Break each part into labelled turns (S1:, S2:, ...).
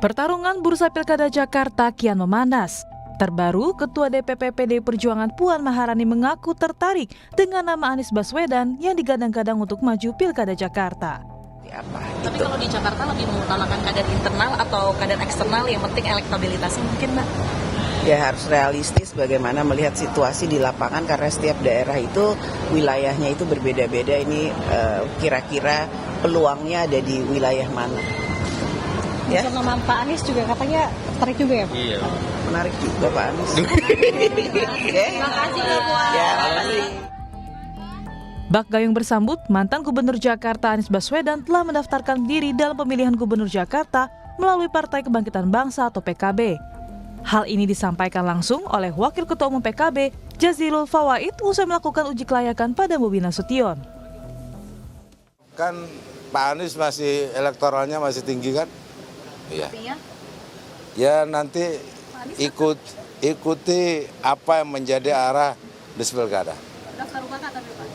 S1: Pertarungan bursa Pilkada Jakarta kian memanas. Terbaru, Ketua DPP PDI Perjuangan Puan Maharani mengaku tertarik dengan nama Anies Baswedan yang digadang-gadang untuk maju Pilkada Jakarta.
S2: Tapi kalau di Jakarta lebih mengutamakan kader internal atau kader eksternal, yang penting elektabilitasnya mungkin, Mbak?
S3: Ya harus realistis bagaimana melihat situasi di lapangan karena setiap daerah itu wilayahnya itu berbeda-beda. Ini kira-kira peluangnya ada di wilayah mana?
S4: Ya. Nama Pak Anies juga katanya tertarik juga ya Pak?
S5: Iya.
S3: Menarik juga Pak Anies.
S4: Terima kasih Mbak Puan.
S3: Ya, makasih.
S1: Bak gayung bersambut, mantan Gubernur Jakarta Anies Baswedan telah mendaftarkan diri dalam pemilihan Gubernur Jakarta melalui Partai Kebangkitan Bangsa atau PKB. Hal ini disampaikan langsung oleh Wakil Ketua Umum PKB, Jazilul Fawait, usai melakukan uji kelayakan pada Bobi Nasution.
S6: Kan Pak Anies masih elektoralnya masih tinggi kan? Iya. Ya nanti ikuti apa yang menjadi arah di Pilkada.
S4: Daftar UKK tapi Pak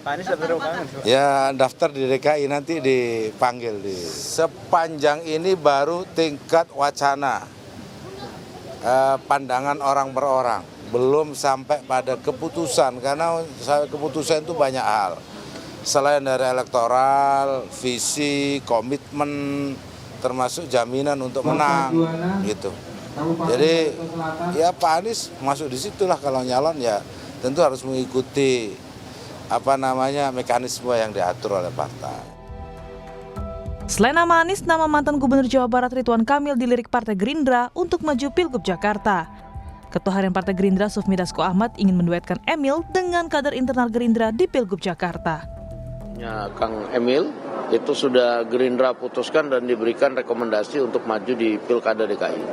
S6: Pak Anies daftar UKK? Ya daftar di DKI nanti dipanggil Sepanjang ini baru tingkat wacana, pandangan orang per orang, belum sampai pada keputusan karena keputusan itu banyak hal. Selain dari elektoral, visi, komitmen, termasuk jaminan untuk menang, gitu. Jadi ya Pak Anies masuk di situlah kalau nyalon ya tentu harus mengikuti mekanisme yang diatur oleh partai.
S1: Selain nama Anies, nama mantan Gubernur Jawa Barat Ridwan Kamil dilirik Partai Gerindra untuk maju Pilgub Jakarta. Ketua Harian Partai Gerindra Sufmi Dasko Ahmad ingin menduetkan Emil dengan kader internal Gerindra di Pilgub Jakarta.
S5: Ya, Kang Emil itu sudah Gerindra putuskan dan diberikan rekomendasi untuk maju di Pilkada DKI.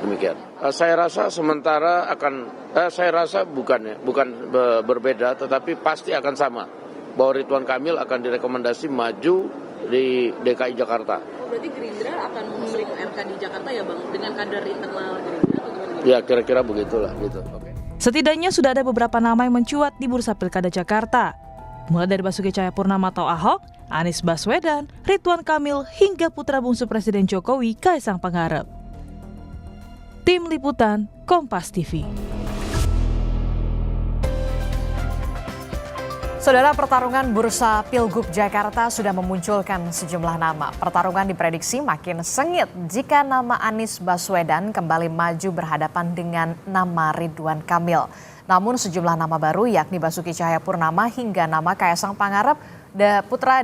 S5: Demikian. Saya rasa sementara bukan berbeda, tetapi pasti akan sama. Bahwa Ridwan Kamil akan direkomendasi maju di DKI Jakarta.
S2: Berarti Gerindra akan mengusung RK di Jakarta ya Bang, dengan kader internal Gerindra atau gimana?
S5: Ya kira-kira begitulah gitu. Okay.
S1: Setidaknya sudah ada beberapa nama yang mencuat di bursa Pilkada Jakarta. Mulai dari Basuki Cahayapurnama atau Ahok, Anies Baswedan, Ridwan Kamil, hingga putra bungsu Presiden Jokowi, Kaisang Pangarep. Tim Liputan, Kompas TV.
S7: Saudara, pertarungan bursa Pilgub Jakarta sudah memunculkan sejumlah nama. Pertarungan diprediksi makin sengit jika nama Anies Baswedan kembali maju berhadapan dengan nama Ridwan Kamil. Namun sejumlah nama baru yakni Basuki Cahayapurnama hingga nama Kaisang Pangarep, putra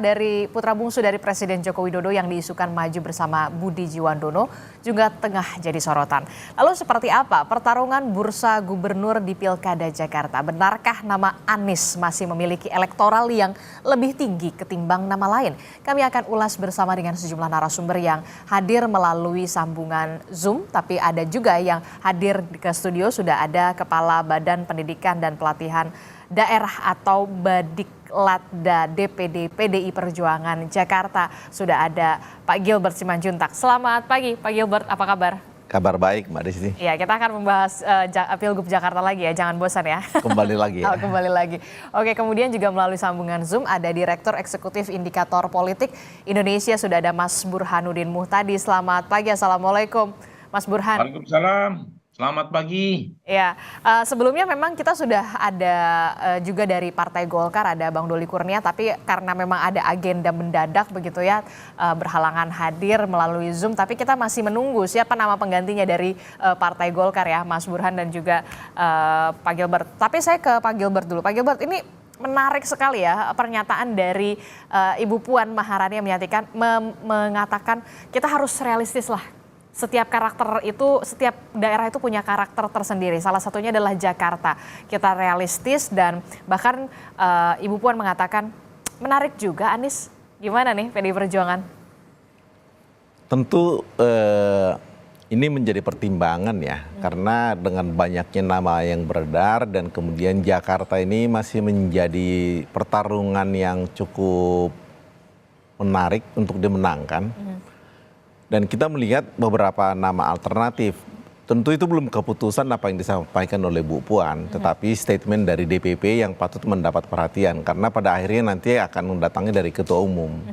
S7: bungsu dari Presiden Joko Widodo yang diisukan maju bersama Budi Jiwandono juga tengah jadi sorotan. Lalu seperti apa pertarungan bursa gubernur di Pilkada Jakarta? Benarkah nama Anies masih memiliki elektoral yang lebih tinggi ketimbang nama lain? Kami akan ulas bersama dengan sejumlah narasumber yang hadir melalui sambungan Zoom, tapi ada juga yang hadir ke studio. Sudah ada Kepala Badan Pendidikan dan Pelatihan Daerah atau Badiklatda DPD PDI Perjuangan Jakarta. Sudah ada Pak Gilbert Simanjuntak. Selamat pagi Pak Gilbert, apa kabar?
S8: Kabar baik Mbak Desi.
S7: Ya, kita akan membahas Pilgub Jakarta lagi ya, jangan bosan ya.
S8: Kembali lagi ya.
S7: Kembali lagi. Oke, kemudian juga melalui sambungan Zoom ada Direktur Eksekutif Indikator Politik Indonesia, sudah ada Mas Burhanuddin Muhtadi. Selamat pagi, Assalamualaikum Mas Burhan.
S9: Waalaikumsalam. Selamat pagi.
S7: Ya, sebelumnya memang kita sudah ada juga dari Partai Golkar, ada Bang Doli Kurnia, tapi karena memang ada agenda mendadak begitu ya, berhalangan hadir melalui Zoom, tapi kita masih menunggu siapa nama penggantinya dari Partai Golkar ya, Mas Burhan dan juga Pak Gilbert. Tapi saya ke Pak Gilbert dulu. Pak Gilbert, ini menarik sekali ya pernyataan dari Ibu Puan Maharani yang mengatakan kita harus realistis lah. Setiap daerah itu punya karakter tersendiri. Salah satunya adalah Jakarta. Kita realistis dan bahkan Ibu Puan mengatakan menarik juga Anies. Gimana nih PDI Perjuangan?
S8: Tentu ini menjadi pertimbangan ya. Karena dengan banyaknya nama yang beredar dan kemudian Jakarta ini masih menjadi pertarungan yang cukup menarik untuk dimenangkan. Dan kita melihat beberapa nama alternatif. Tentu itu belum keputusan apa yang disampaikan oleh Bu Puan, tetapi statement dari DPP yang patut mendapat perhatian karena pada akhirnya nanti akan mendatangi dari Ketua Umum.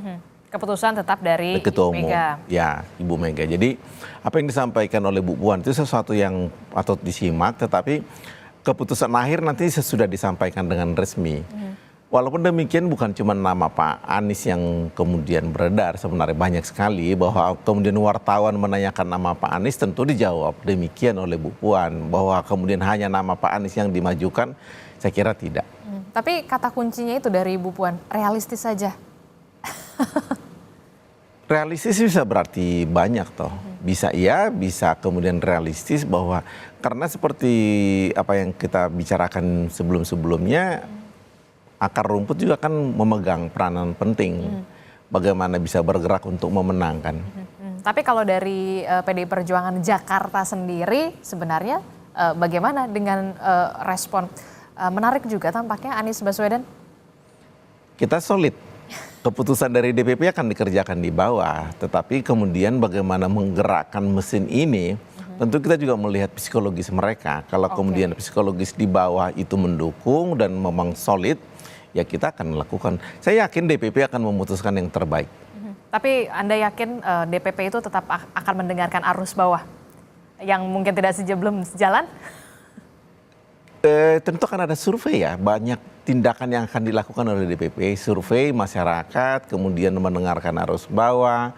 S7: Keputusan tetap dari
S8: Ketua
S7: Ibu
S8: Umum,
S7: Mega.
S8: ya Ibu Mega. Jadi apa yang disampaikan oleh Bu Puan itu sesuatu yang patut disimak, tetapi keputusan akhir nanti sesudah disampaikan dengan resmi. Walaupun demikian bukan cuma nama Pak Anies yang kemudian beredar, sebenarnya banyak sekali bahwa kemudian wartawan menanyakan nama Pak Anies tentu dijawab demikian oleh Bu Puan, bahwa kemudian hanya nama Pak Anies yang dimajukan, saya kira tidak.
S7: Tapi kata kuncinya itu dari Ibu Puan, realistis saja.
S8: Realistis bisa berarti banyak toh. Bisa iya, bisa kemudian realistis bahwa karena seperti apa yang kita bicarakan sebelum-sebelumnya, akar rumput juga kan memegang peranan penting. Bagaimana bisa bergerak untuk memenangkan.
S7: Tapi kalau dari PDI Perjuangan Jakarta sendiri sebenarnya bagaimana dengan respon? Menarik juga tampaknya Anies Baswedan.
S8: Kita solid. Keputusan dari DPP akan dikerjakan di bawah, tetapi kemudian bagaimana menggerakkan mesin ini, tentu kita juga melihat psikologis mereka. Kalau kemudian psikologis di bawah itu mendukung dan memang solid, ya kita akan melakukan. Saya yakin DPP akan memutuskan yang terbaik.
S7: Tapi Anda yakin DPP itu tetap akan mendengarkan arus bawah yang mungkin tidak belum sejalan?
S8: Tentu akan ada survei ya, banyak tindakan yang akan dilakukan oleh DPP, survei masyarakat, kemudian mendengarkan arus bawah,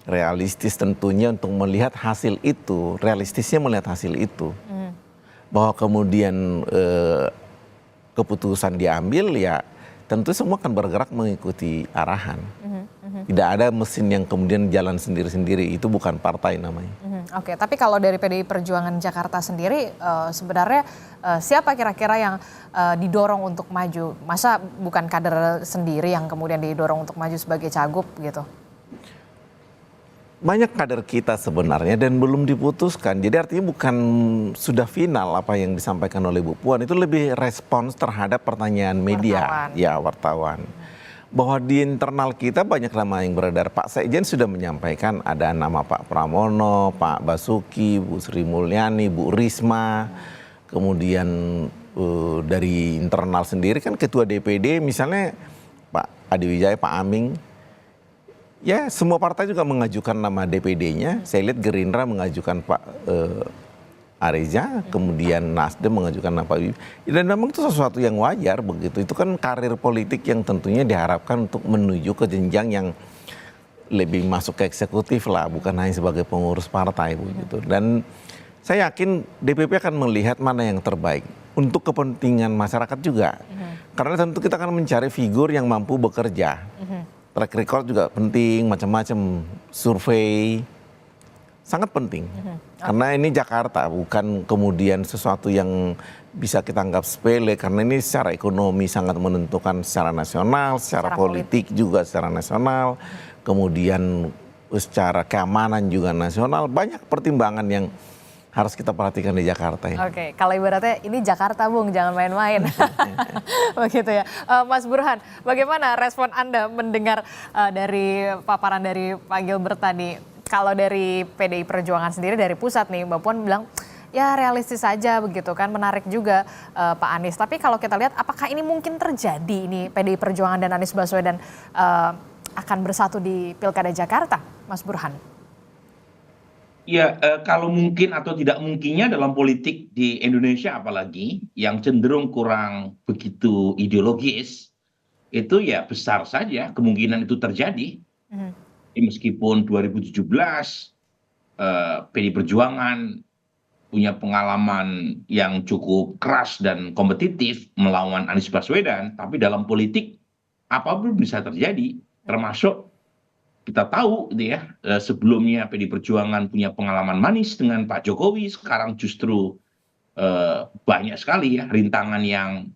S8: realistis tentunya untuk melihat hasil itu, realistisnya melihat hasil itu. Bahwa kemudian keputusan diambil ya tentu semua akan bergerak mengikuti arahan. Tidak ada mesin yang kemudian jalan sendiri-sendiri, itu bukan partai namanya.
S7: Oke, tapi kalau dari PDI Perjuangan Jakarta sendiri sebenarnya siapa kira-kira yang didorong untuk maju? Masa bukan kader sendiri yang kemudian didorong untuk maju sebagai cagup gitu?
S8: Banyak kader kita sebenarnya dan belum diputuskan. Jadi artinya bukan sudah final apa yang disampaikan oleh Bu Puan, itu lebih respons terhadap pertanyaan media,
S7: wartawan.
S8: Ya wartawan. Bahwa di internal kita banyak nama yang beredar. Pak Sekjen sudah menyampaikan ada nama Pak Pramono, Pak Basuki, Bu Sri Mulyani, Bu Risma. Kemudian dari internal sendiri kan Ketua DPD misalnya Pak Adi Wijaya, Pak Aming. Ya semua partai juga mengajukan nama DPD-nya. Saya lihat Gerindra mengajukan Pak Areza, kemudian Nasdem mengajukan nama Pak Bibi. Dan memang itu sesuatu yang wajar begitu. Itu kan karir politik yang tentunya diharapkan untuk menuju ke jenjang yang lebih masuk ke eksekutif lah, bukan hanya sebagai pengurus partai begitu. Dan saya yakin DPP akan melihat mana yang terbaik untuk kepentingan masyarakat juga. Karena tentu kita akan mencari figur yang mampu bekerja. Track record juga penting, macam-macam survei. Sangat penting, karena ini Jakarta bukan kemudian sesuatu yang bisa kita anggap sepele, karena ini secara ekonomi sangat menentukan secara nasional, secara politik juga secara nasional, kemudian secara keamanan juga nasional, banyak pertimbangan yang harus kita perhatikan di Jakarta.
S7: Oke, kalau ibaratnya ini Jakarta Bung, jangan main-main. Begitu ya. Mas Burhan, bagaimana respon Anda mendengar dari paparan dari Pak Gilbert tadi? Kalau dari PDI Perjuangan sendiri dari pusat nih, Mbak Puan bilang ya realistis saja begitu kan, menarik juga Pak Anies. Tapi kalau kita lihat apakah ini mungkin terjadi ini PDI Perjuangan dan Anies Baswedan akan bersatu di Pilkada Jakarta, Mas Burhan?
S9: Ya, kalau mungkin atau tidak mungkinnya dalam politik di Indonesia apalagi yang cenderung kurang begitu ideologis, itu ya besar saja kemungkinan itu terjadi. Meskipun 2017 PDI Perjuangan punya pengalaman yang cukup keras dan kompetitif melawan Anies Baswedan, tapi dalam politik apapun bisa terjadi, termasuk kita tahu gitu ya, sebelumnya PDI Perjuangan punya pengalaman manis dengan Pak Jokowi, sekarang justru banyak sekali ya rintangan yang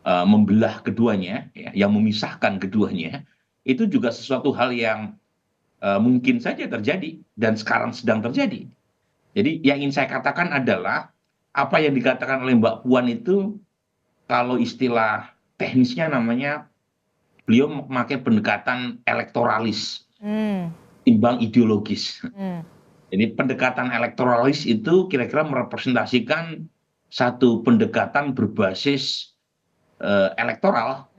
S9: membelah keduanya, ya, yang memisahkan keduanya. Itu juga sesuatu hal yang mungkin saja terjadi dan sekarang sedang terjadi. Jadi yang ingin saya katakan adalah apa yang dikatakan oleh Mbak Puan itu, kalau istilah teknisnya namanya beliau memakai pendekatan elektoralis timbang ideologis. Jadi pendekatan elektoralis itu kira-kira merepresentasikan satu pendekatan berbasis elektoral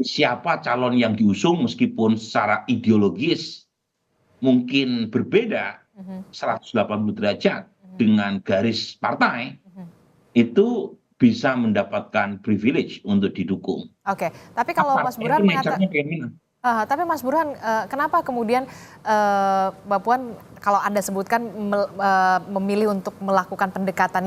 S9: siapa calon yang diusung meskipun secara ideologis mungkin berbeda 180 derajat dengan garis partai, itu bisa mendapatkan privilege untuk didukung.
S7: Oke, tapi kalau Mas Burhan mengatakan, tapi Mas Burhan, kenapa kemudian Mbak Puan kalau Anda sebutkan memilih untuk melakukan pendekatan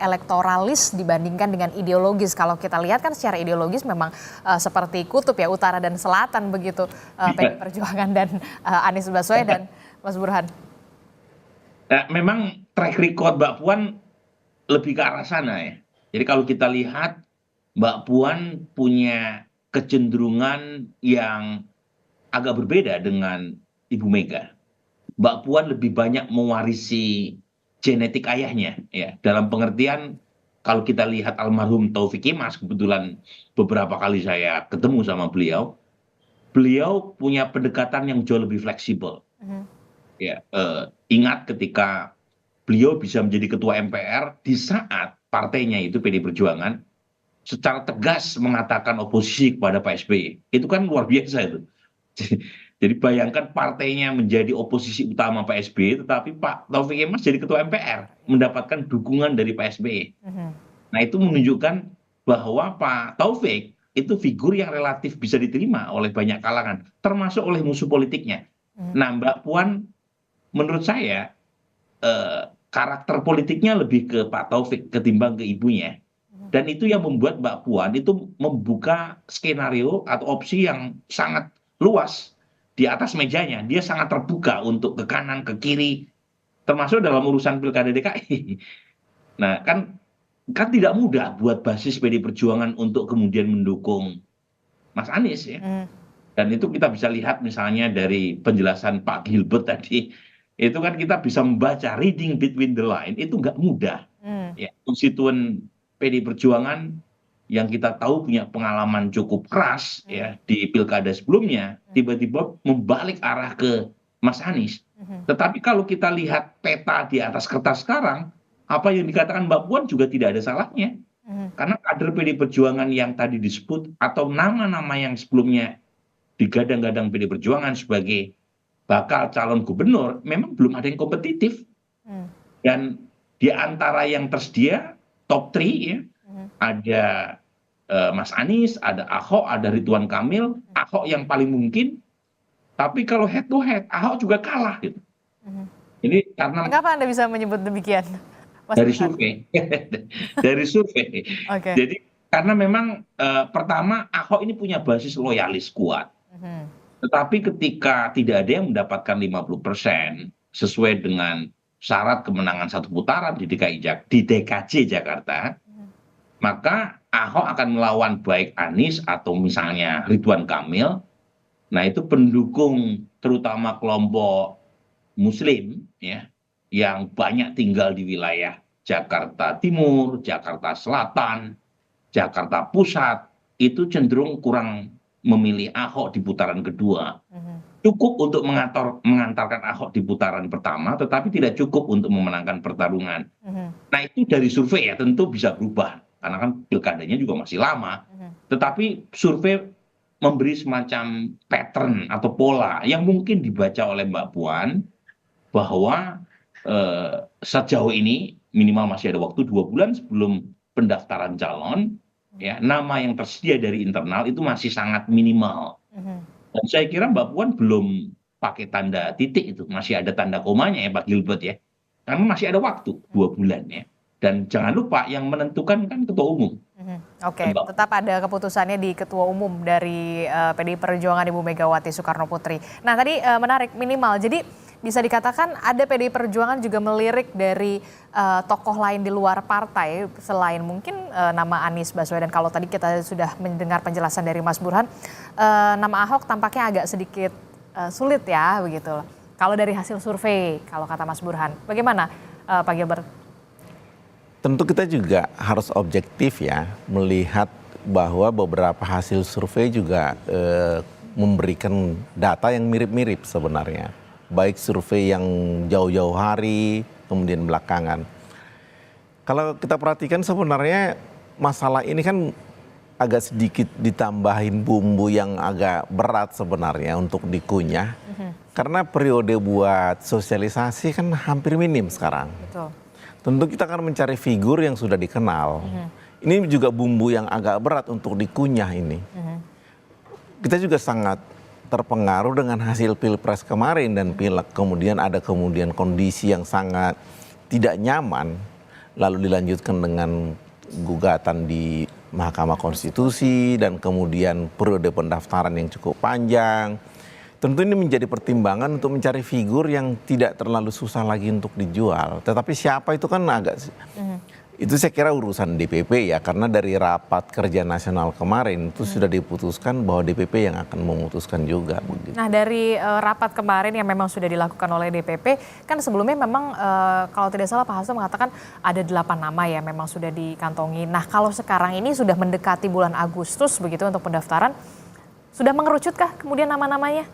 S7: elektoralis dibandingkan dengan ideologis? Kalau kita lihat kan secara ideologis memang seperti kutub ya, utara dan selatan begitu, PDI Perjuangan dan Anies Baswedan, Mas Burhan.
S9: Memang track record Mbak Puan lebih ke arah sana ya. Jadi kalau kita lihat Mbak Puan punya kecenderungan yang agak berbeda dengan Ibu Mega. Mbak Puan lebih banyak mewarisi genetik ayahnya ya. Dalam pengertian kalau kita lihat almarhum Taufik Kimas, kebetulan beberapa kali saya ketemu sama beliau punya pendekatan yang jauh lebih fleksibel. Ya, ingat ketika beliau bisa menjadi ketua MPR di saat partainya itu PDI Perjuangan secara tegas mengatakan oposisi kepada Pak SBY. Itu kan luar biasa itu. Jadi bayangkan partainya menjadi oposisi utama Pak SBY, tetapi Pak Taufik Kimas jadi ketua MPR, mendapatkan dukungan dari Pak SBY. Nah itu menunjukkan bahwa Pak Taufik itu figur yang relatif bisa diterima oleh banyak kalangan, termasuk oleh musuh politiknya. Nah Mbak Puan menurut saya karakter politiknya lebih ke Pak Taufik ketimbang ke ibunya. Dan itu yang membuat Mbak Puan itu membuka skenario atau opsi yang sangat luas di atas mejanya. Dia sangat terbuka untuk ke kanan, ke kiri, termasuk dalam urusan Pilkada DKI. Nah kan tidak mudah buat basis PDI Perjuangan untuk kemudian mendukung Mas Anies ya. Dan itu kita bisa lihat misalnya dari penjelasan Pak Gilbert tadi, itu kan kita bisa membaca reading between the line, itu nggak mudah. Ya, konstituen PDI Perjuangan yang kita tahu punya pengalaman cukup keras ya di pilkada sebelumnya, tiba-tiba membalik arah ke Mas Anies. Tetapi kalau kita lihat peta di atas kertas sekarang, apa yang dikatakan Mbak Puan juga tidak ada salahnya. Karena kader PDI Perjuangan yang tadi disebut atau nama-nama yang sebelumnya digadang-gadang PDI Perjuangan sebagai bakal calon gubernur memang belum ada yang kompetitif. Dan di antara yang tersedia top 3 ya, ada Mas Anies, ada Ahok, ada Ridwan Kamil. Ahok yang paling mungkin, tapi kalau head to head Ahok juga kalah gitu. Ini karena
S7: Kenapa Anda bisa menyebut demikian?
S9: dari survei. Dari survei.
S7: Okay.
S9: Jadi karena memang pertama Ahok ini punya basis loyalis kuat. Tetapi ketika tidak ada yang mendapatkan 50% sesuai dengan syarat kemenangan satu putaran di DKJ Jakarta, maka Ahok akan melawan baik Anies atau misalnya Ridwan Kamil. Nah itu pendukung terutama kelompok Muslim ya, yang banyak tinggal di wilayah Jakarta Timur, Jakarta Selatan, Jakarta Pusat, itu cenderung kurang memilih Ahok di putaran kedua. Cukup untuk mengantarkan Ahok di putaran pertama, tetapi tidak cukup untuk memenangkan pertarungan. Nah itu dari survei ya, tentu bisa berubah, karena kan pilkadanya juga masih lama. Tetapi survei memberi semacam pattern atau pola yang mungkin dibaca oleh Mbak Puan, bahwa sejauh ini minimal masih ada waktu 2 bulan sebelum pendaftaran calon, ya, nama yang tersedia dari internal itu masih sangat minimal. Dan saya kira Mbak Puan belum pakai tanda titik itu, masih ada tanda komanya ya Pak Gilbert ya. Karena masih ada waktu 2 bulan ya. Dan jangan lupa yang menentukan kan ketua umum.
S7: Oke, tetap ada keputusannya di ketua umum dari PDI Perjuangan Ibu Megawati Soekarno Putri. Nah tadi menarik minimal, jadi bisa dikatakan ada PDI Perjuangan juga melirik dari tokoh lain di luar partai selain mungkin nama Anies Baswedan. Kalau tadi kita sudah mendengar penjelasan dari Mas Burhan, nama Ahok tampaknya agak sedikit sulit ya begitu. Kalau dari hasil survei, kalau kata Mas Burhan, bagaimana Pak Gilbert?
S8: Tentu kita juga harus objektif ya, melihat bahwa beberapa hasil survei juga memberikan data yang mirip-mirip sebenarnya. Baik survei yang jauh-jauh hari, kemudian belakangan. Kalau kita perhatikan sebenarnya masalah ini kan agak sedikit ditambahin bumbu yang agak berat sebenarnya untuk dikunyah. Karena periode buat sosialisasi kan hampir minim sekarang.
S7: Betul.
S8: Tentu kita akan mencari figur yang sudah dikenal. Ini juga bumbu yang agak berat untuk dikunyah ini. Kita juga sangat terpengaruh dengan hasil pilpres kemarin dan pileg. Kemudian ada kondisi yang sangat tidak nyaman. Lalu dilanjutkan dengan gugatan di Mahkamah Konstitusi dan kemudian periode pendaftaran yang cukup panjang. Tentu ini menjadi pertimbangan untuk mencari figur yang tidak terlalu susah lagi untuk dijual. Tetapi siapa itu kan agak, itu saya kira urusan DPP ya, karena dari rapat kerja nasional kemarin itu sudah diputuskan bahwa DPP yang akan memutuskan juga. Begitu.
S7: Nah dari rapat kemarin yang memang sudah dilakukan oleh DPP, kan sebelumnya memang kalau tidak salah Pak Hasto mengatakan ada 8 nama ya memang sudah dikantongi. Nah kalau sekarang ini sudah mendekati bulan Agustus begitu untuk pendaftaran, sudah mengerucutkah kemudian nama-namanya?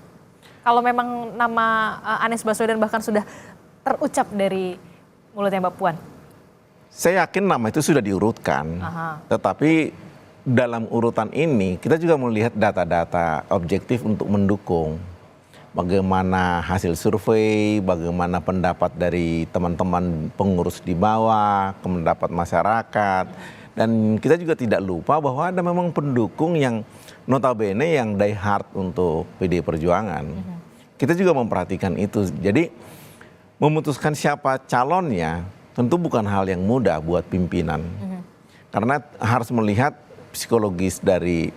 S7: Kalau memang nama Anies Baswedan bahkan sudah terucap dari mulutnya Mbak Puan.
S8: Saya yakin nama itu sudah diurutkan, tetapi dalam urutan ini kita juga melihat data-data objektif untuk mendukung bagaimana hasil survei, bagaimana pendapat dari teman-teman pengurus di bawah, pendapat masyarakat, dan kita juga tidak lupa bahwa ada memang pendukung yang notabene yang die hard untuk PDI Perjuangan. Kita juga memperhatikan itu, jadi memutuskan siapa calonnya tentu bukan hal yang mudah buat pimpinan. Karena harus melihat psikologis dari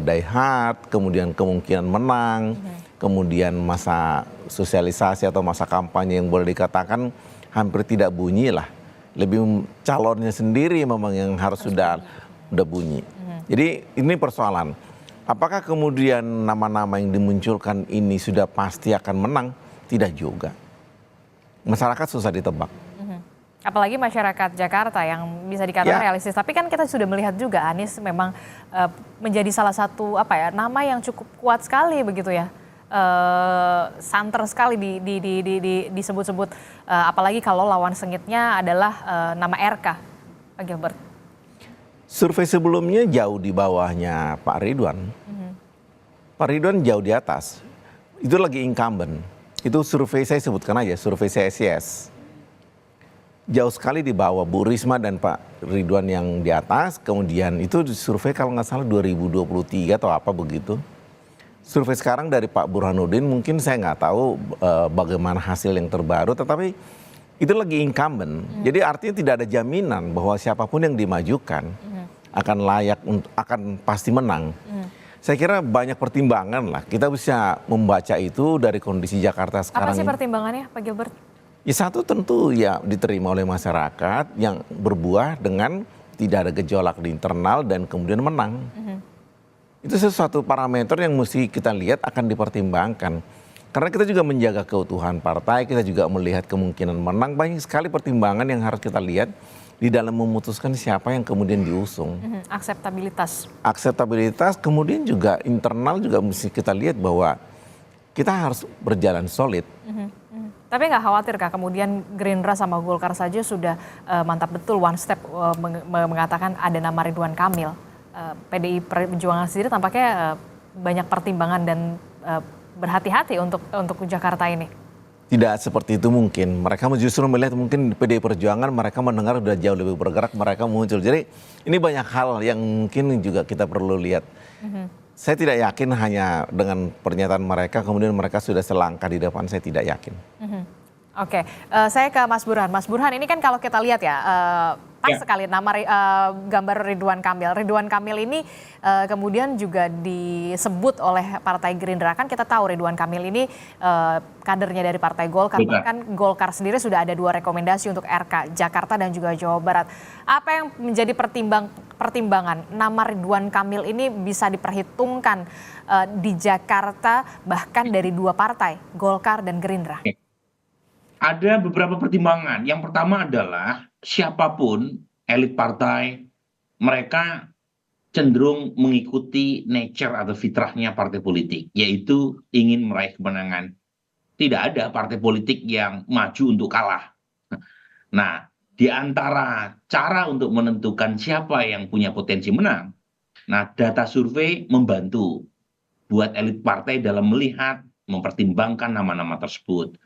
S8: die hard, kemudian kemungkinan menang, kemudian masa sosialisasi atau masa kampanye yang boleh dikatakan hampir tidak bunyi lah. Lebih calonnya sendiri memang yang harus sudah bunyi. Jadi ini persoalan. Apakah kemudian nama-nama yang dimunculkan ini sudah pasti akan menang? Tidak juga. Masyarakat susah ditebak.
S7: Apalagi masyarakat Jakarta yang bisa dikatakan realistis. Tapi kan kita sudah melihat juga Anies memang menjadi salah satu nama yang cukup kuat sekali begitu ya. Santer sekali disebut-sebut. Apalagi kalau lawan sengitnya adalah nama RK, Pak Gilbert.
S8: Survei sebelumnya jauh di bawahnya Pak Ridwan. Pak Ridwan jauh di atas. Itu lagi incumbent. Itu survei saya sebutkan aja, survei CSIS. Jauh sekali di bawah Bu Risma dan Pak Ridwan yang di atas. Kemudian itu survei kalau nggak salah 2023 atau apa begitu. Survei sekarang dari Pak Burhanuddin mungkin saya nggak tahu bagaimana hasil yang terbaru. Tetapi itu lagi incumbent. Jadi artinya tidak ada jaminan bahwa siapapun yang dimajukan akan layak, akan pasti menang. Saya kira banyak pertimbangan lah. Kita bisa membaca itu dari kondisi Jakarta sekarang.
S7: Apa sih pertimbangannya Pak Gilbert?
S8: Ya satu tentu ya diterima oleh masyarakat yang berbuah dengan tidak ada gejolak di internal dan kemudian menang. Itu sesuatu parameter yang mesti kita lihat akan dipertimbangkan. Karena kita juga menjaga keutuhan partai, kita juga melihat kemungkinan menang. Banyak sekali pertimbangan yang harus kita lihat di dalam memutuskan siapa yang kemudian diusung.
S7: Akseptabilitas.
S8: Akseptabilitas, kemudian juga internal juga mesti kita lihat bahwa kita harus berjalan solid.
S7: Tapi nggak khawatir Kak, kemudian Gerindra sama Golkar saja sudah mantap betul one step mengatakan ada nama Ridwan Kamil. PDI Perjuangan sendiri tampaknya banyak pertimbangan dan berhati-hati untuk Jakarta ini.
S8: Tidak seperti itu mungkin. Mereka justru melihat mungkin PDI Perjuangan mereka mendengar sudah jauh lebih bergerak, mereka muncul. Jadi ini banyak hal yang mungkin juga kita perlu lihat. Saya tidak yakin hanya dengan pernyataan mereka kemudian mereka sudah selangkah di depan, saya tidak yakin.
S7: Oke, saya ke Mas Burhan. Mas Burhan ini kan kalau kita lihat ya, pas sekali nama gambar Ridwan Kamil. Ridwan Kamil ini kemudian juga disebut oleh Partai Gerindra. Kan kita tahu Ridwan Kamil ini kadernya dari Partai Golkar. Bahkan Golkar sendiri sudah ada 2 rekomendasi untuk RK, Jakarta dan juga Jawa Barat. Apa yang menjadi pertimbangan nama Ridwan Kamil ini bisa diperhitungkan di Jakarta bahkan dari 2 partai, Golkar dan Gerindra?
S9: Ada beberapa pertimbangan. Yang pertama adalah siapapun elit partai, mereka cenderung mengikuti nature atau fitrahnya partai politik, yaitu ingin meraih kemenangan. Tidak ada partai politik yang maju untuk kalah. Nah, di antara cara untuk menentukan siapa yang punya potensi menang, Nah, data survei membantu buat elit partai dalam melihat, mempertimbangkan nama-nama tersebut.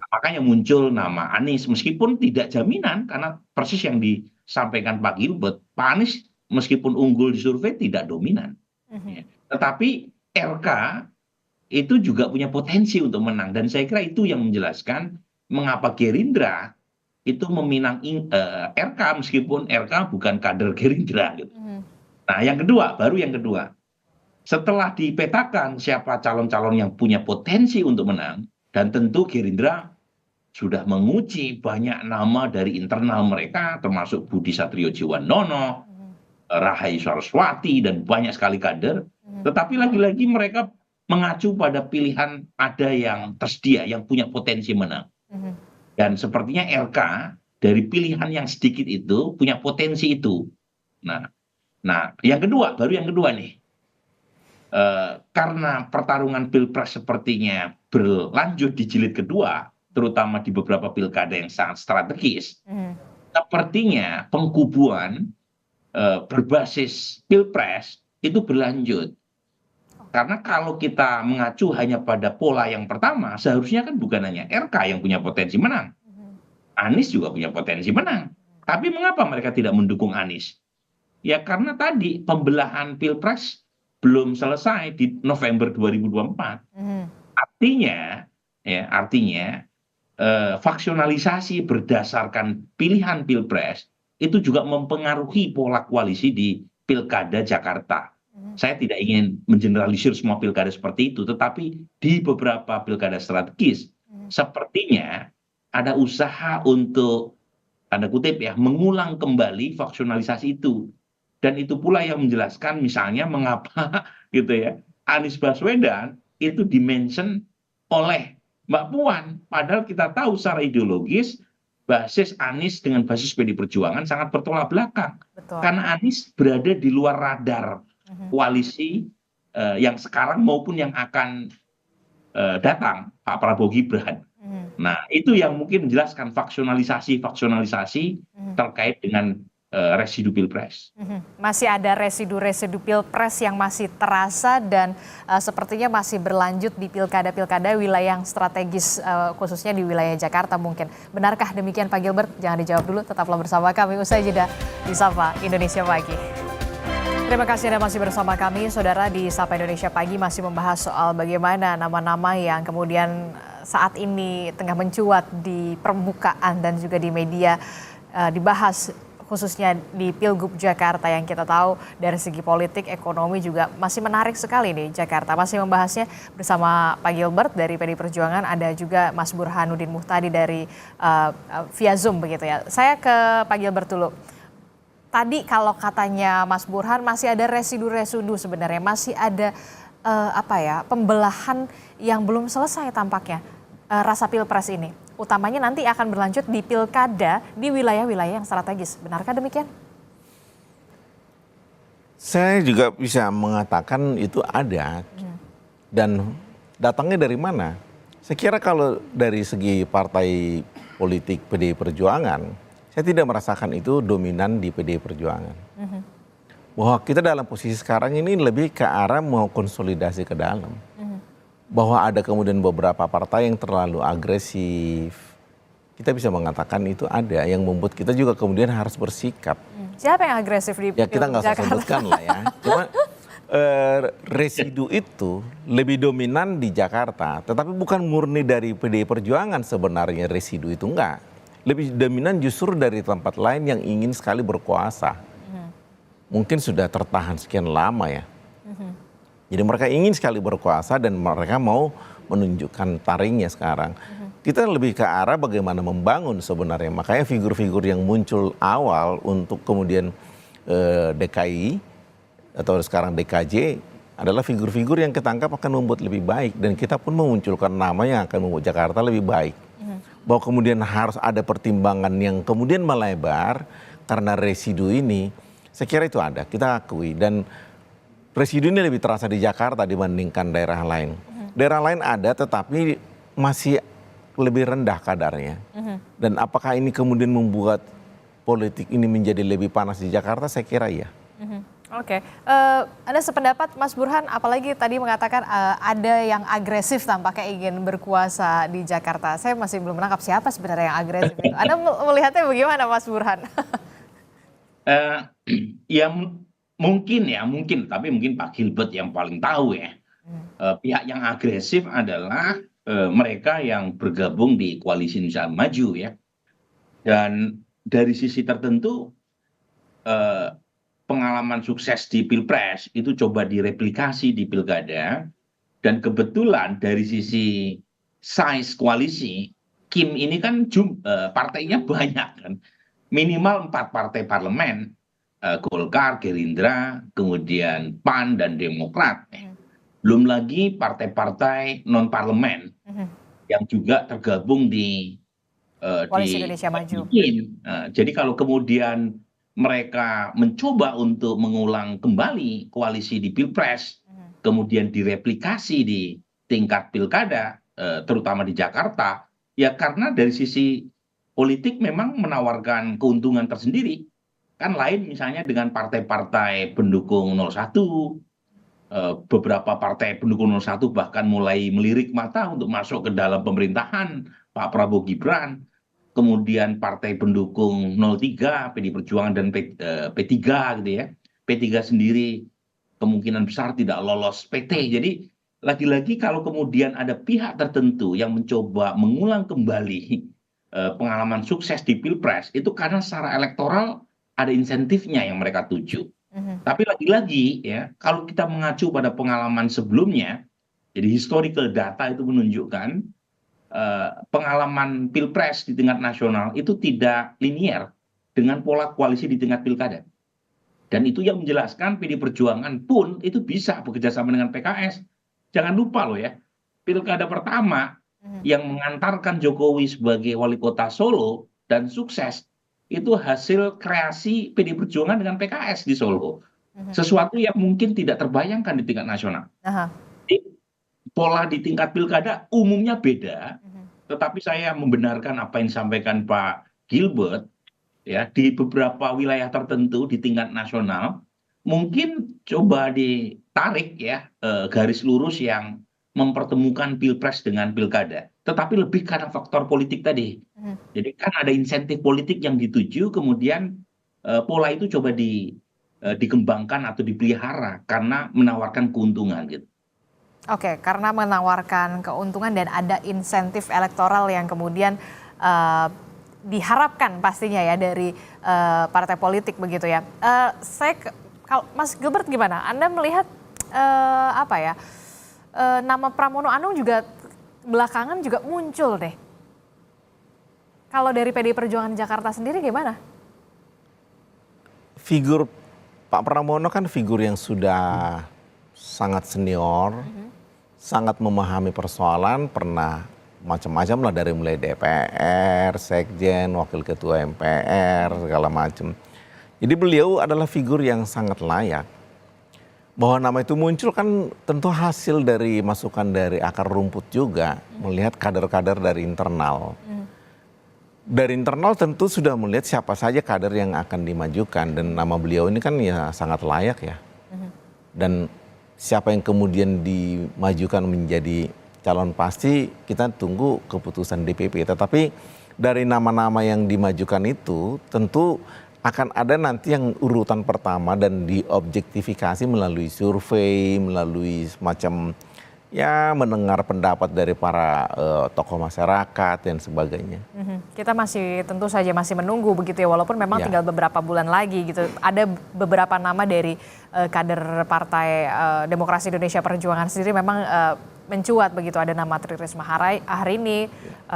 S9: Makanya muncul nama Anies, meskipun tidak jaminan, karena persis yang disampaikan Pak Gilbert, Pak Anies meskipun unggul di survei tidak dominan. Ya. Tetapi RK itu juga punya potensi untuk menang, dan saya kira itu yang menjelaskan mengapa Gerindra itu meminang RK meskipun RK bukan kader Gerindra. Gitu. Nah, yang kedua, setelah dipetakan siapa calon-calon yang punya potensi untuk menang, dan tentu Gerindra sudah menguji banyak nama dari internal mereka, termasuk Budi Satrio-Djiwandono, Rahayu Saraswati, dan banyak sekali kader. Tetapi lagi-lagi mereka mengacu pada pilihan ada yang tersedia, yang punya potensi menang. Dan sepertinya RK dari pilihan yang sedikit itu punya potensi itu. Nah, yang kedua nih. Karena pertarungan pilpres sepertinya berlanjut di jilid kedua, terutama di beberapa pilkada yang sangat strategis, sepertinya pengkubuan berbasis pilpres itu berlanjut. Karena kalau kita mengacu hanya pada pola yang pertama, seharusnya kan bukan hanya RK yang punya potensi menang. Anies juga punya potensi menang. Tapi mengapa mereka tidak mendukung Anies? Ya karena tadi pembelahan pilpres belum selesai di November 2024. Artinya faksionalisasi berdasarkan pilihan pilpres itu juga mempengaruhi pola koalisi di pilkada Jakarta. Saya tidak ingin mengeneralisir semua pilkada seperti itu, tetapi di beberapa pilkada strategis sepertinya ada usaha untuk, tanda kutip ya, mengulang kembali faksionalisasi itu. Dan itu pula yang menjelaskan misalnya mengapa gitu ya Anies Baswedan itu dimention oleh Mbak Puan. Padahal kita tahu secara ideologis basis Anies dengan basis PD Perjuangan sangat bertolak belakang.
S7: Betul.
S9: Karena Anies berada di luar radar koalisi yang sekarang maupun yang akan datang, Pak Prabowo Gibran. Nah, itu yang mungkin menjelaskan faksionalisasi terkait dengan residu pilpres.
S7: Masih ada residu-residu pilpres yang masih terasa dan sepertinya masih berlanjut di pilkada-pilkada wilayah yang strategis, khususnya di wilayah Jakarta mungkin. Benarkah demikian Pak Gilbert? Jangan dijawab dulu, tetaplah bersama kami usai jeda di Sapa Indonesia Pagi. Terima kasih Anda masih bersama kami, Saudara. Di Sapa Indonesia Pagi masih membahas soal bagaimana nama-nama yang kemudian saat ini tengah mencuat di permukaan dan juga di media dibahas, khususnya di Pilgub Jakarta yang kita tahu dari segi politik, ekonomi juga masih menarik sekali nih Jakarta. Masih membahasnya bersama Pak Gilbert dari PD Perjuangan, ada juga Mas Burhanuddin Muhtadi dari via Zoom begitu ya. Saya ke Pak Gilbert dulu. Tadi kalau katanya Mas Burhan masih ada residu-residu sebenarnya, masih ada pembelahan yang belum selesai tampaknya rasa pilpres ini. Utamanya nanti akan berlanjut di pilkada di wilayah-wilayah yang strategis. Benarkah demikian?
S8: Saya juga bisa mengatakan itu ada. Dan datangnya dari mana? Saya kira kalau dari segi partai politik PDI Perjuangan, saya tidak merasakan itu dominan di PDI Perjuangan. Bahwa kita dalam posisi sekarang ini lebih ke arah mau konsolidasi ke dalam. Bahwa ada kemudian beberapa partai yang terlalu agresif. Kita bisa mengatakan itu ada yang membuat kita juga kemudian harus bersikap.
S7: Siapa yang agresif di
S8: ya kita nggak usah sebutkan lah ya. Cuma residu itu lebih dominan di Jakarta. Tetapi bukan murni dari PDI Perjuangan sebenarnya residu itu enggak. Lebih dominan justru dari tempat lain yang ingin sekali berkuasa. Mungkin sudah tertahan sekian lama ya. Jadi mereka ingin sekali berkuasa dan mereka mau menunjukkan taringnya sekarang. Kita lebih ke arah bagaimana membangun sebenarnya. Makanya figur-figur yang muncul awal untuk kemudian DKI atau sekarang DKJ adalah figur-figur yang ketangkap akan membuat lebih baik. Dan kita pun memunculkan nama yang akan membuat Jakarta lebih baik. Bahwa kemudian harus ada pertimbangan yang kemudian melebar karena residu ini, saya kira itu ada, kita akui. Dan residu ini lebih terasa di Jakarta dibandingkan daerah lain. Daerah lain ada tetapi masih lebih rendah kadarnya. Dan apakah ini kemudian membuat politik ini menjadi lebih panas di Jakarta? Saya kira iya.
S7: Oke, Anda sependapat Mas Burhan, apalagi tadi mengatakan ada yang agresif tampaknya ingin berkuasa di Jakarta. Saya masih belum menangkap siapa sebenarnya yang agresif itu. Anda melihatnya bagaimana Mas Burhan?
S9: Ya mungkin, tapi mungkin Pak Gilbert yang paling tahu ya. Pihak yang agresif adalah mereka yang bergabung di koalisi Indonesia Maju ya. Dan dari sisi tertentu pengalaman sukses di Pilpres itu coba direplikasi di Pilkada, dan kebetulan dari sisi size koalisi, Kim ini kan partainya banyak kan, minimal 4 partai parlemen, Golkar, Gerindra, kemudian PAN dan Demokrat, belum lagi partai-partai non parlemen yang juga tergabung di
S7: Koalisi Indonesia Maju.
S9: Jadi kalau kemudian mereka mencoba untuk mengulang kembali koalisi di Pilpres, kemudian direplikasi di tingkat pilkada, terutama di Jakarta, ya karena dari sisi politik memang menawarkan keuntungan tersendiri. Kan lain misalnya dengan partai-partai pendukung 01, beberapa partai pendukung 01 bahkan mulai melirik mata untuk masuk ke dalam pemerintahan Pak Prabowo Gibran. Kemudian partai pendukung 03, PD Perjuangan dan P3 gitu ya. P3 sendiri kemungkinan besar tidak lolos PT. Jadi lagi-lagi kalau kemudian ada pihak tertentu yang mencoba mengulang kembali pengalaman sukses di Pilpres, itu karena secara elektoral ada insentifnya yang mereka tuju. Tapi lagi-lagi ya, kalau kita mengacu pada pengalaman sebelumnya, jadi historical data itu menunjukkan pengalaman Pilpres di tingkat nasional itu tidak linier dengan pola koalisi di tingkat pilkada. Dan itu yang menjelaskan PD Perjuangan pun itu bisa bekerja sama dengan PKS. Jangan lupa loh ya, pilkada pertama yang mengantarkan Jokowi sebagai wali kota Solo dan sukses, itu hasil kreasi PD Perjuangan dengan PKS di Solo. Sesuatu yang mungkin tidak terbayangkan di tingkat nasional. Pola di tingkat pilkada umumnya beda, tetapi saya membenarkan apa yang disampaikan Pak Gilbert, ya di beberapa wilayah tertentu di tingkat nasional, mungkin coba ditarik ya garis lurus yang mempertemukan Pilpres dengan pilkada, tetapi lebih karena faktor politik tadi. Jadi kan ada insentif politik yang dituju, kemudian pola itu coba dikembangkan atau dipelihara karena menawarkan keuntungan gitu.
S7: Oke, karena menawarkan keuntungan dan ada insentif elektoral yang kemudian diharapkan pastinya ya dari partai politik begitu ya. Mas Gilbert gimana? Anda melihat nama Pramono Anung juga belakangan juga muncul deh. Kalau dari PDI Perjuangan Jakarta sendiri gimana?
S8: Figur Pak Pramono kan figur yang sudah sangat senior, sangat memahami persoalan, pernah macam-macam lah dari mulai DPR, Sekjen, Wakil Ketua MPR, segala macam. Jadi beliau adalah figur yang sangat layak. Bahwa nama itu muncul kan tentu hasil dari masukan dari akar rumput juga, melihat kader-kader dari internal. Dari internal tentu sudah melihat siapa saja kader yang akan dimajukan, dan nama beliau ini kan ya sangat layak ya. Dan siapa yang kemudian dimajukan menjadi calon pasti kita tunggu keputusan DPP. Tetapi dari nama-nama yang dimajukan itu tentu akan ada nanti yang urutan pertama dan diobjektifikasi melalui survei, melalui semacam ya mendengar pendapat dari para tokoh masyarakat dan sebagainya.
S7: Kita masih tentu saja masih menunggu begitu ya, walaupun memang tinggal beberapa bulan lagi gitu. Ada beberapa nama dari kader Partai Demokrasi Indonesia Perjuangan sendiri memang mencuat begitu. Ada nama Tri Risma hari ini,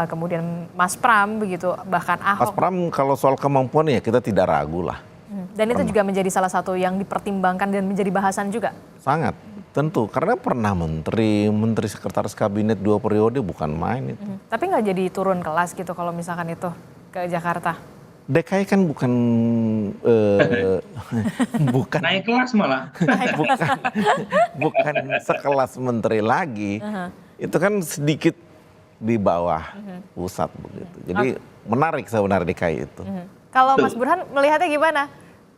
S7: kemudian Mas Pram begitu, bahkan Ahok.
S8: Mas Pram kalau soal kemampuan ya kita tidak ragu lah.
S7: Dan itu juga menjadi salah satu yang dipertimbangkan dan menjadi bahasan juga. Sangat.
S8: Tentu, karena pernah menteri sekretaris kabinet 2 periode, bukan main itu.
S7: Tapi nggak jadi turun kelas gitu kalau misalkan itu ke Jakarta?
S8: DKI kan bukan
S9: naik kelas malah.
S8: bukan sekelas menteri lagi. Itu kan sedikit di bawah pusat begitu. Jadi menarik sebenarnya DKI itu.
S7: Kalau Mas Burhan melihatnya gimana?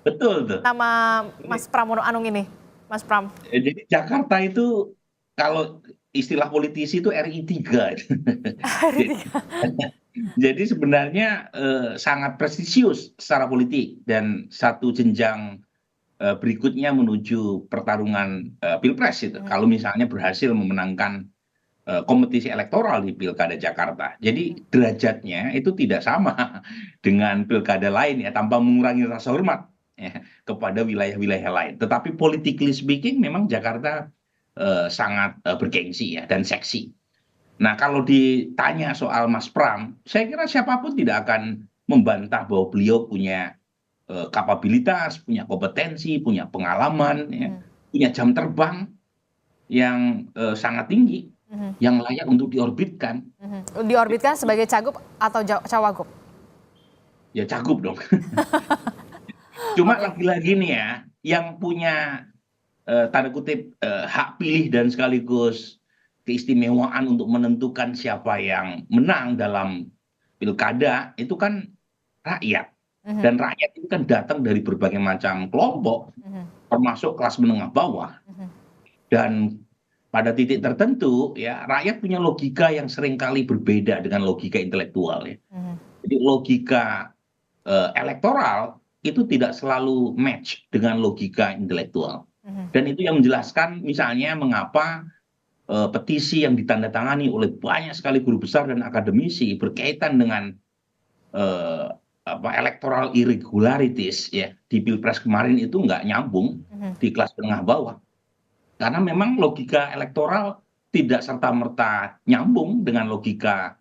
S9: Betul tuh.
S7: nama Mas Pramono Anung ini, Mas Pram?
S9: Jadi Jakarta itu kalau istilah politisi itu RI 3. Jadi, jadi sebenarnya sangat prestisius secara politik dan satu jenjang berikutnya menuju pertarungan pilpres itu. Kalau misalnya berhasil memenangkan kompetisi elektoral di Pilkada Jakarta. Jadi derajatnya itu tidak sama dengan pilkada lain ya, tanpa mengurangi rasa hormat ya, kepada wilayah-wilayah lain. Tetapi politically speaking memang Jakarta sangat bergengsi ya dan seksi. Nah, kalau ditanya soal Mas Pram, saya kira siapapun tidak akan membantah bahwa beliau punya kapabilitas, punya kompetensi, punya pengalaman, ya, punya jam terbang yang sangat tinggi, yang layak untuk diorbitkan.
S7: Diorbitkan sebagai cagup atau cawagup?
S9: Ya cagup dong. Cuma lagi-lagi nih ya, yang punya tanda kutip hak pilih dan sekaligus keistimewaan untuk menentukan siapa yang menang dalam pilkada itu kan rakyat. Dan rakyat itu kan datang dari berbagai macam kelompok, termasuk kelas menengah bawah. Dan pada titik tertentu ya rakyat punya logika yang seringkali berbeda dengan logika intelektual ya. Jadi logika elektoral itu tidak selalu match dengan logika intelektual. Dan itu yang menjelaskan misalnya mengapa petisi yang ditandatangani oleh banyak sekali guru besar dan akademisi berkaitan dengan electoral irregularities ya di Pilpres kemarin itu nggak nyambung di kelas menengah bawah. Karena memang logika elektoral tidak serta-merta nyambung dengan logika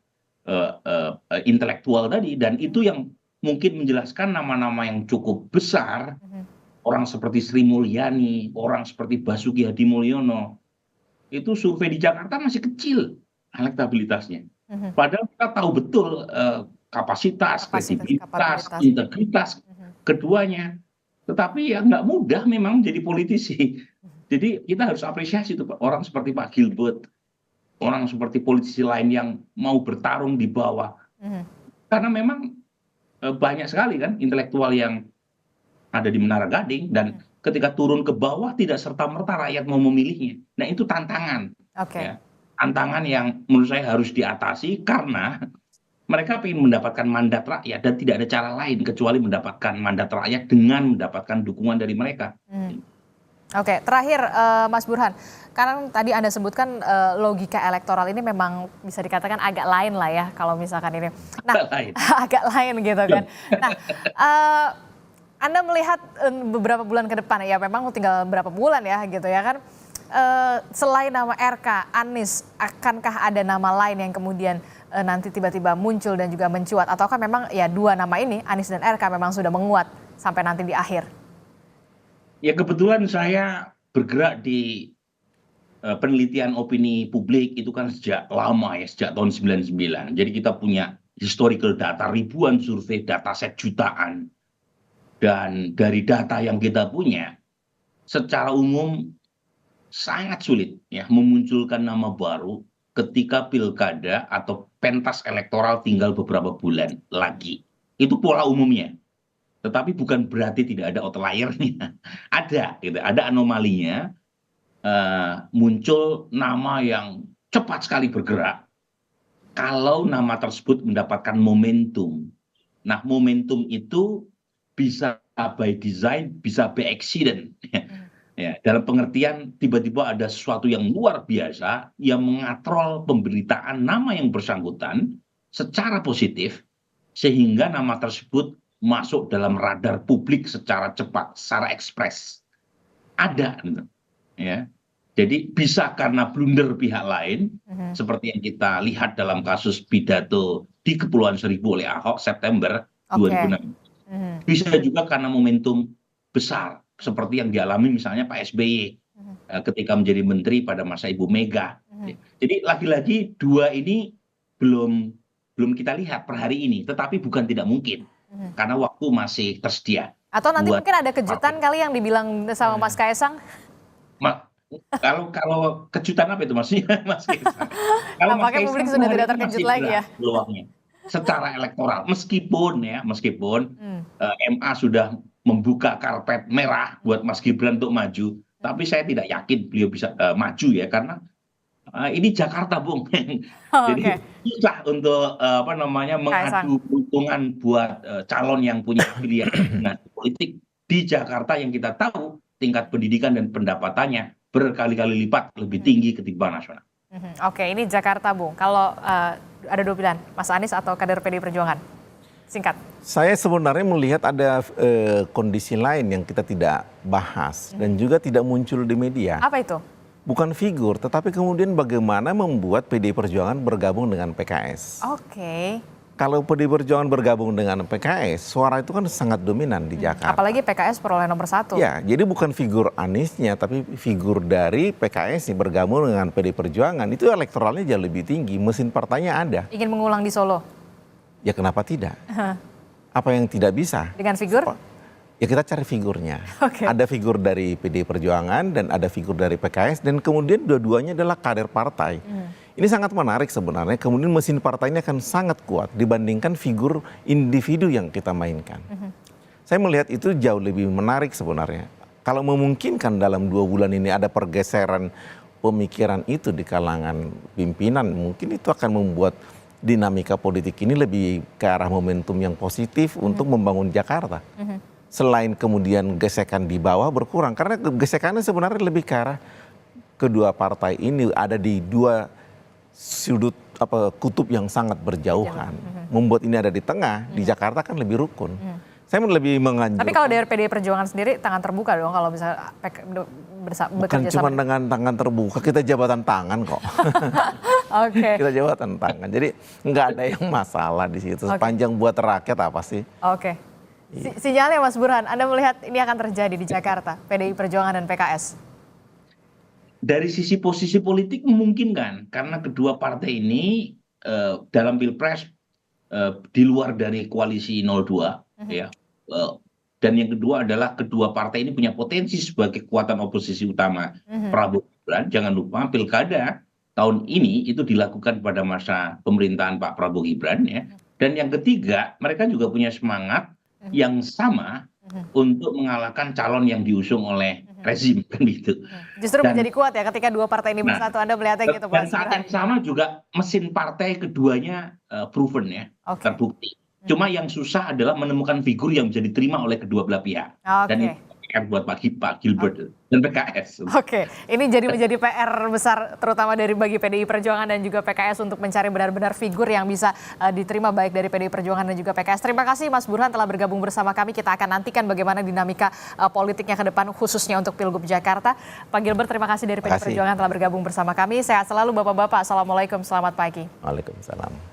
S9: intelektual tadi. Dan itu yang mungkin menjelaskan nama-nama yang cukup besar, orang seperti Sri Mulyani, orang seperti Basuki Hadimulyono, itu survei di Jakarta masih kecil elektabilitasnya. Padahal kita tahu betul kapasitas, kredibilitas, integritas keduanya. Tetapi ya nggak mudah memang menjadi politisi. Jadi kita harus apresiasi tuh orang seperti Pak Gilbert, orang seperti politisi lain yang mau bertarung di bawah. Karena memang banyak sekali kan intelektual yang ada di Menara Gading dan ketika turun ke bawah tidak serta-merta rakyat mau memilihnya. Nah itu tantangan. Ya. Tantangan yang menurut saya harus diatasi karena mereka ingin mendapatkan mandat rakyat dan tidak ada cara lain kecuali mendapatkan mandat rakyat dengan mendapatkan dukungan dari mereka.
S7: Oke, terakhir Mas Burhan, karena tadi Anda sebutkan logika elektoral ini memang bisa dikatakan agak lain lah ya kalau misalkan ini. Nah, agak lain gitu kan. Nah, Anda melihat beberapa bulan ke depan ya memang tinggal beberapa bulan ya gitu ya kan. Selain nama RK, Anies, akankah ada nama lain yang kemudian nanti tiba-tiba muncul dan juga mencuat? Ataukah memang ya dua nama ini, Anies dan RK memang sudah menguat sampai nanti di akhir?
S9: Ya kebetulan saya bergerak di penelitian opini publik itu kan sejak lama ya, sejak tahun 99. Jadi kita punya historical data, ribuan survei, dataset jutaan. Dan dari data yang kita punya, secara umum sangat sulit ya memunculkan nama baru ketika pilkada atau pentas elektoral tinggal beberapa bulan lagi. Itu pola umumnya. Tetapi bukan berarti tidak ada outliernya. Ada, gitu. Ada anomalinya. Muncul nama yang cepat sekali bergerak. Kalau nama tersebut mendapatkan momentum. Nah, momentum itu bisa by design, bisa by accident. Ya, dalam pengertian tiba-tiba ada sesuatu yang luar biasa yang mengatrol pemberitaan nama yang bersangkutan secara positif sehingga nama tersebut masuk dalam radar publik secara cepat, secara ekspres. Ada, ya. Jadi bisa karena blunder pihak lain, seperti yang kita lihat dalam kasus pidato di Kepulauan Seribu oleh Ahok September 2006. Bisa juga karena momentum besar, seperti yang dialami misalnya Pak SBY ketika menjadi menteri pada masa Ibu Mega. Jadi lagi-lagi dua ini belum kita lihat per hari ini, tetapi bukan tidak mungkin. Karena waktu masih tersedia.
S7: Atau nanti mungkin ada kejutan kali yang dibilang sama Mas Kaisang?
S9: Kalau kejutan apa itu maksudnya Mas Kaisang? Kalau
S7: Mas Kaisang publik sudah tidak terkejut lagi ya?
S9: Peluangnya secara elektoral, meskipun MA sudah membuka karpet merah buat Mas Gibran untuk maju. Tapi saya tidak yakin beliau bisa maju ya, karena ini Jakarta, Bung. Jadi susah untuk mengadu keuntungan buat calon yang punya pilihan politik di Jakarta yang kita tahu tingkat pendidikan dan pendapatannya berkali-kali lipat lebih tinggi ketimbang nasional.
S7: Oke, ini Jakarta, Bung. Kalau ada dua pilihan, Mas Anies atau kader PDI Perjuangan? Singkat. Saya
S8: sebenarnya melihat ada kondisi lain yang kita tidak bahas dan juga tidak muncul di media.
S7: Apa itu?
S8: Bukan figur, tetapi kemudian bagaimana membuat PDI Perjuangan bergabung dengan PKS.
S7: Oke.
S8: Kalau PDI Perjuangan bergabung dengan PKS, suara itu kan sangat dominan di Jakarta.
S7: Apalagi PKS peroleh nomor 1.
S8: Ya, jadi bukan figur Aniesnya, tapi figur dari PKS yang bergabung dengan PDI Perjuangan. Itu elektoralnya jauh lebih tinggi, mesin partainya ada.
S7: Ingin mengulang di Solo?
S8: Ya kenapa tidak? Apa yang tidak bisa?
S7: Dengan figur?
S8: Ya kita cari figurnya.
S7: Okay.
S8: Ada figur dari PDI Perjuangan dan ada figur dari PKS dan kemudian dua-duanya adalah kader partai. Ini sangat menarik sebenarnya. Kemudian mesin partai ini akan sangat kuat dibandingkan figur individu yang kita mainkan. Saya melihat itu jauh lebih menarik sebenarnya. Kalau memungkinkan dalam 2 bulan ini ada pergeseran pemikiran itu di kalangan pimpinan, mungkin itu akan membuat dinamika politik ini lebih ke arah momentum yang positif untuk membangun Jakarta. Selain kemudian gesekan di bawah berkurang, karena gesekannya sebenarnya lebih ke arah kedua partai ini ada di 2 sudut kutub yang sangat berjauhan. Membuat ini ada di tengah, di Jakarta kan lebih rukun. Saya lebih menganjurkan.
S7: Tapi kalau dari PDI Perjuangan sendiri tangan terbuka dong kalau bisa
S8: bukan cuma dengan tangan terbuka, kita jabatan tangan kok.
S7: Oke.
S8: Kita jabatan tangan. Jadi nggak ada yang masalah di situ. Sepanjang buat rakyat apa sih?
S7: Oke. Sinyalnya Mas Burhan, Anda melihat ini akan terjadi di Jakarta, PDI Perjuangan dan PKS?
S9: Dari sisi posisi politik memungkinkan, karena kedua partai ini dalam Pilpres di luar dari koalisi 02, ya. Dan yang kedua adalah kedua partai ini punya potensi sebagai kekuatan oposisi utama Prabowo Gibran. Jangan lupa pilkada tahun ini itu dilakukan pada masa pemerintahan Pak Prabowo Gibran, ya. Dan yang ketiga, mereka juga punya semangat yang sama untuk mengalahkan calon yang diusung oleh rezim, kan gitu.
S7: Justru menjadi kuat ya ketika dua partai ini bersatu. Anda melihatnya gitu, Pak?
S9: Dan saat yang sama juga mesin partai keduanya proven ya, terbukti. Cuma yang susah adalah menemukan figur yang bisa diterima oleh kedua belah pihak. Dan itu PR buat Pak Gilbert dan PKS.
S7: Oke, ini menjadi PR besar terutama bagi PDI Perjuangan dan juga PKS untuk mencari benar-benar figur yang bisa diterima baik dari PDI Perjuangan dan juga PKS. Terima kasih Mas Burhan telah bergabung bersama kami. Kita akan nantikan bagaimana dinamika politiknya ke depan khususnya untuk Pilgub Jakarta. Pak Gilbert, terima kasih dari PDI Perjuangan telah bergabung bersama kami. Sehat selalu Bapak-bapak. Assalamualaikum, selamat pagi.
S8: Waalaikumsalam.